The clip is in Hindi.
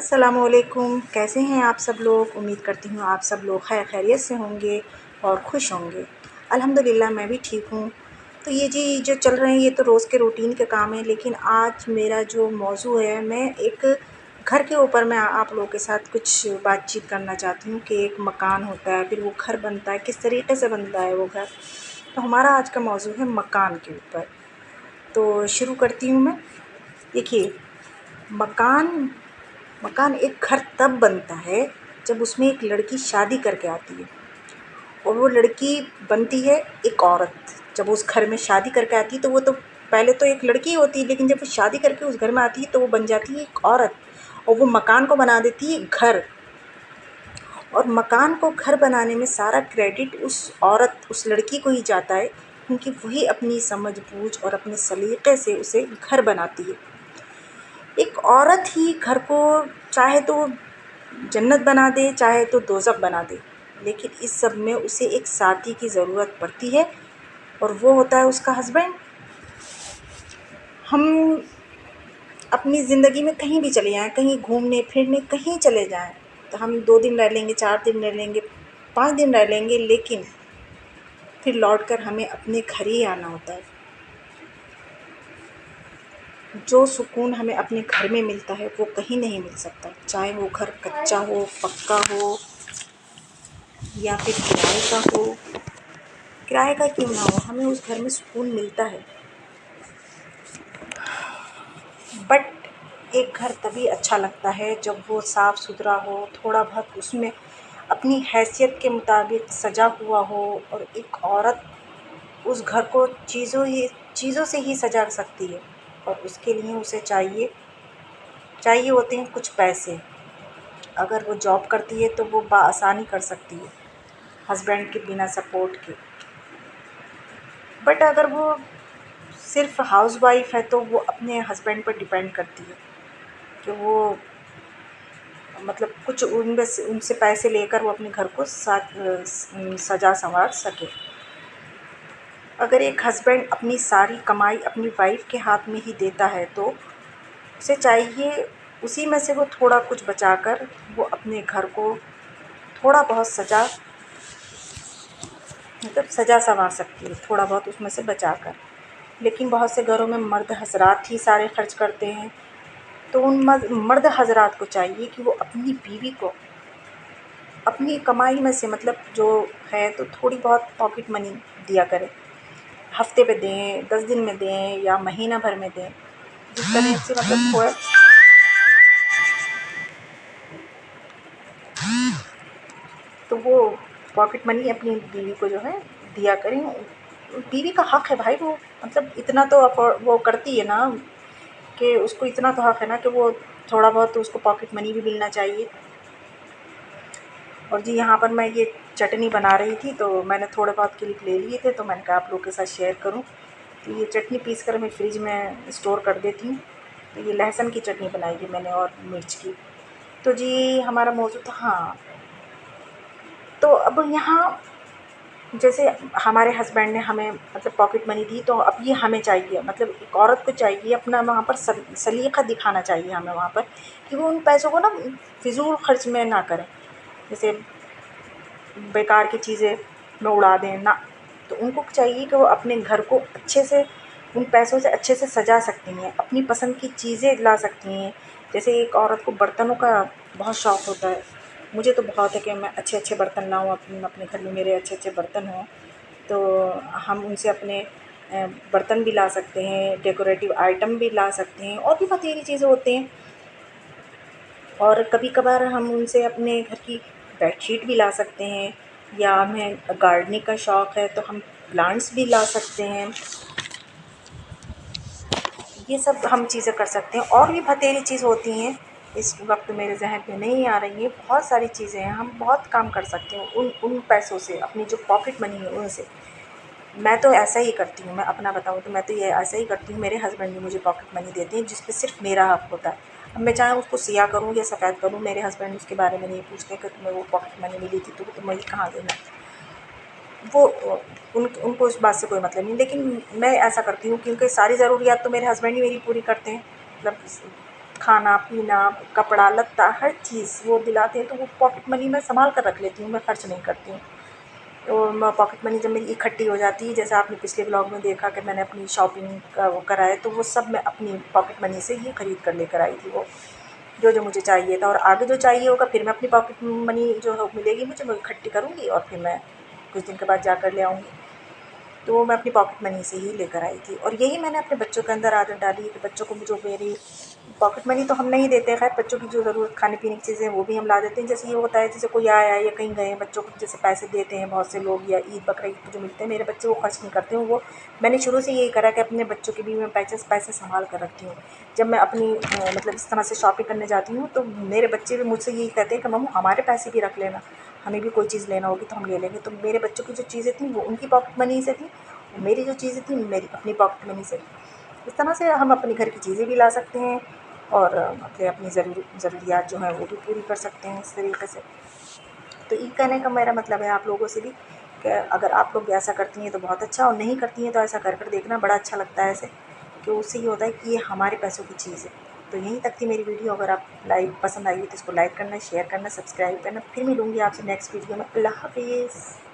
अस्सलामुअलैकुम। कैसे हैं आप सब लोग? उम्मीद करती हूँ आप सब लोग खैरियत से होंगे और खुश होंगे। अल्हम्दुलिल्लाह मैं भी ठीक हूँ। तो ये जी जो चल रहे हैं ये तो रोज़ के रूटीन के काम हैं, लेकिन आज मेरा जो मौजू है, मैं एक घर के ऊपर मैं आप लोगों के साथ कुछ बातचीत करना चाहती हूँ कि एक मकान होता है, फिर वो घर बनता है, किस तरीके से बनता है वो घर। तो हमारा आज का मौजू है मकान के ऊपर। तो शुरू करती हूँ मैं। देखिए, मकान मकान एक घर तब बनता है जब उसमें एक लड़की शादी करके आती है, और वो लड़की बनती है एक औरत। जब वो उस घर में शादी करके आती है तो वो तो पहले तो एक लड़की होती है, लेकिन जब वो शादी करके उस घर में आती है तो वो बन जाती है एक औरत, और वो मकान को बना देती है घर। और मकान को घर बनाने में सारा क्रेडिट उस औरत, उस लड़की को ही जाता है, क्योंकि वही अपनी समझ-बूझ और अपने सलीक़े से उसे घर बनाती है। एक औरत ही घर को चाहे तो जन्नत बना दे, चाहे तो दोज़ख बना दे, लेकिन इस सब में उसे एक साथी की ज़रूरत पड़ती है, और वो होता है उसका हस्बैंड। हम अपनी ज़िंदगी में कहीं भी चले जाएँ, कहीं घूमने-फिरने कहीं चले जाएँ, तो हम 2 दिन रह लेंगे, 4 दिन रह लेंगे, 5 दिन रह लेंगे, लेकिन फिर लौट कर हमें अपने घर ही आना होता है। जो सुकून हमें अपने घर में मिलता है वो कहीं नहीं मिल सकता, चाहे वो घर कच्चा हो, पक्का हो, या फिर किराए का हो। किराए का क्यों ना हो, हमें उस घर में सुकून मिलता है। बट एक घर तभी अच्छा लगता है जब वो साफ़ सुथरा हो, थोड़ा बहुत उसमें अपनी हैसियत के मुताबिक सजा हुआ हो, और एक औरत उस घर को चीज़ों से ही सजा सकती है, और उसके लिए उसे चाहिए होते हैं कुछ पैसे। अगर वो जॉब करती है तो वो बआसानी कर सकती है हस्बैंड के बिना सपोर्ट के। बट अगर वो सिर्फ़ हाउसवाइफ़ है तो वो अपने हस्बैंड पर डिपेंड करती है कि वो मतलब कुछ उनसे पैसे लेकर वो अपने घर को सजा संवार सके। अगर एक हस्बैंड अपनी सारी कमाई अपनी वाइफ़ के हाथ में ही देता है तो उसे चाहिए उसी में से वो थोड़ा कुछ बचाकर वो अपने घर को थोड़ा बहुत सजा संवार सकती है, थोड़ा बहुत उसमें से बचाकर। लेकिन बहुत से घरों में मर्द हज़रात ही सारे खर्च करते हैं, तो उन मर्द हज़रात को चाहिए कि वो अपनी बीवी को अपनी कमाई में से मतलब जो है तो थोड़ी बहुत पॉकेट मनी दिया करें। हफ्ते पे दें, 10 दिन में दें, या महीना भर में दें, जिस तरह से मतलब थोड़ा तो वो पॉकेट मनी अपनी बीवी को जो है दिया करें। बीवी का हक़ है भाई, वो मतलब इतना तो वो करती है ना, कि उसको इतना तो हक़ है ना कि वो थोड़ा बहुत तो उसको पॉकेट मनी भी मिलना चाहिए। और जी यहाँ पर मैं ये चटनी बना रही थी, तो मैंने थोड़े बहुत क्लिप ले लिए थे, तो मैंने कहा आप लोगों के साथ शेयर करूँ। तो ये चटनी पीस कर मैं फ्रिज में स्टोर कर देती हूँ। तो ये लहसुन की चटनी बनाई है मैंने, और मिर्च की। तो जी हमारा मौजू था, हाँ, तो अब यहाँ जैसे हमारे हस्बैंड ने हमें मतलब पॉकेट मनी दी, तो अब ये हमें चाहिए, मतलब एक औरत को चाहिए अपना वहाँ पर सलीक़ा दिखाना चाहिए हमें वहाँ पर, कि वो उन पैसों को ना फ़िज़ूल ख़र्च में ना करें, जैसे बेकार की चीज़ें में उड़ा दें ना। तो उनको चाहिए कि वो अपने घर को अच्छे से उन पैसों से अच्छे से सजा सकती हैं, अपनी पसंद की चीज़ें ला सकती हैं। जैसे एक औरत को बर्तनों का बहुत शौक़ होता है, मुझे तो बहुत है कि मैं अच्छे-अच्छे बर्तन लाऊँ, अपने घर में मेरे अच्छे-अच्छे बर्तन हों। तो हम उनसे अपने बर्तन भी ला सकते हैं, डेकोरेटिव आइटम भी ला सकते हैं, और भी बथेरी चीज़ें होती हैं। और कभी-कभार हम उनसे अपने घर की बेडशीट भी ला सकते हैं, या हमें गार्डनिंग का शौक़ है तो हम प्लांट्स भी ला सकते हैं। ये सब हम चीज़ें कर सकते हैं, और भी बथेरी चीज़ होती हैं, इस वक्त मेरे जहन में नहीं आ रही हैं। बहुत सारी चीज़ें हैं, हम बहुत काम कर सकते हैं उन उन पैसों से, अपनी जो पॉकेट मनी है उनसे। मैं तो ऐसा ही करती हूँ, मैं अपना बताऊँ तो मैं तो ये ऐसा ही करती हूँ। मेरे हस्बैंड भी मुझे पॉकेट मनी देते हैं, जिस पे सिर्फ़ मेरा हक़ होता है। अब मैं चाहे उसको सिया करूँ या सफ़ेद करूँ, मेरे हस्बैंड उसके बारे में नहीं पूछते कि तुम्हें वो पॉकेट मनी मिली थी तो तुम्हें कहाँ देना है। वो उनको उस बात से कोई मतलब नहीं। लेकिन मैं ऐसा करती हूँ क्योंकि सारी ज़रूरियात तो मेरे हस्बैंड ही मेरी पूरी करते हैं। मतलब खाना पीना, कपड़ा लत्ता, हर चीज़ वो दिलाते हैं, तो वो पॉकेट मनी मैं सँभाल कर रख लेती हूँ, मैं खर्च नहीं करती हूँ। तो मैं पॉकेट मनी जब मेरी इकट्ठी हो जाती है, जैसे आपने पिछले व्लॉग में देखा कि मैंने अपनी शॉपिंग का वो करा है, तो वो सब मैं अपनी पॉकेट मनी से ही खरीद कर लेकर आई थी वो, जो मुझे चाहिए था। और आगे जो चाहिए होगा फिर मैं अपनी पॉकेट मनी जो है मिलेगी मुझे, मैं इकट्ठी करूँगी और फिर मैं कुछ दिन के बाद जाकर ले आऊँगी। तो मैं अपनी पॉकेट मनी से ही लेकर आई थी, और यही मैंने अपने बच्चों के अंदर आदत डाली है कि बच्चों को जो मेरी पॉकेट मनी तो हम नहीं देते, खैर बच्चों की जो ज़रूरत खाने पीने की चीज़ें वो भी हम ला देते हैं। जैसे ये होता है, जैसे कोई आया या कहीं गए, बच्चों को जैसे पैसे देते हैं बहुत से लोग, या ईद बकरीद पे जो मिलते हैं, मेरे बच्चे वो खर्च नहीं करते हैं। वो मैंने शुरू से यही करा कि अपने बच्चों के भी मैं पैसे पैसे संभाल कर रखती हूँ। जब मैं अपनी मतलब इस तरह से शॉपिंग करने जाती हूँ, तो मेरे बच्चे भी मुझसे यही कहते हैं कि मम्मू हमारे पैसे भी रख लेना, हमें भी कोई चीज़ लेना होगी तो हम ले लेंगे। तो मेरे बच्चों की जो चीज़ें थी वो उनकी पॉकेट मनी से थी, मेरी जो चीज़ें थी मेरी अपनी पॉकेट मनी से थी। इस तरह से हम अपने घर की चीज़ें भी ला सकते हैं, और अपने अपनी ज़रूरियात जो हैं वो भी पूरी कर सकते हैं इस तरीके से। तो ये कहने का मेरा मतलब है आप लोगों से भी कि अगर आप लोग ऐसा करती हैं तो बहुत अच्छा, और नहीं करती हैं तो ऐसा कर देखना, बड़ा अच्छा लगता है ऐसे, कि उससे ये होता है कि ये हमारे पैसों की चीज़ है। तो यहीं तक थी मेरी वीडियो, अगर आप लाइक पसंद आई तो इसको लाइक करना, शेयर करना, सब्सक्राइब करना। फिर मिलूँगी आपसे नेक्स्ट वीडियो में। अल्लाह हाफ़िज़।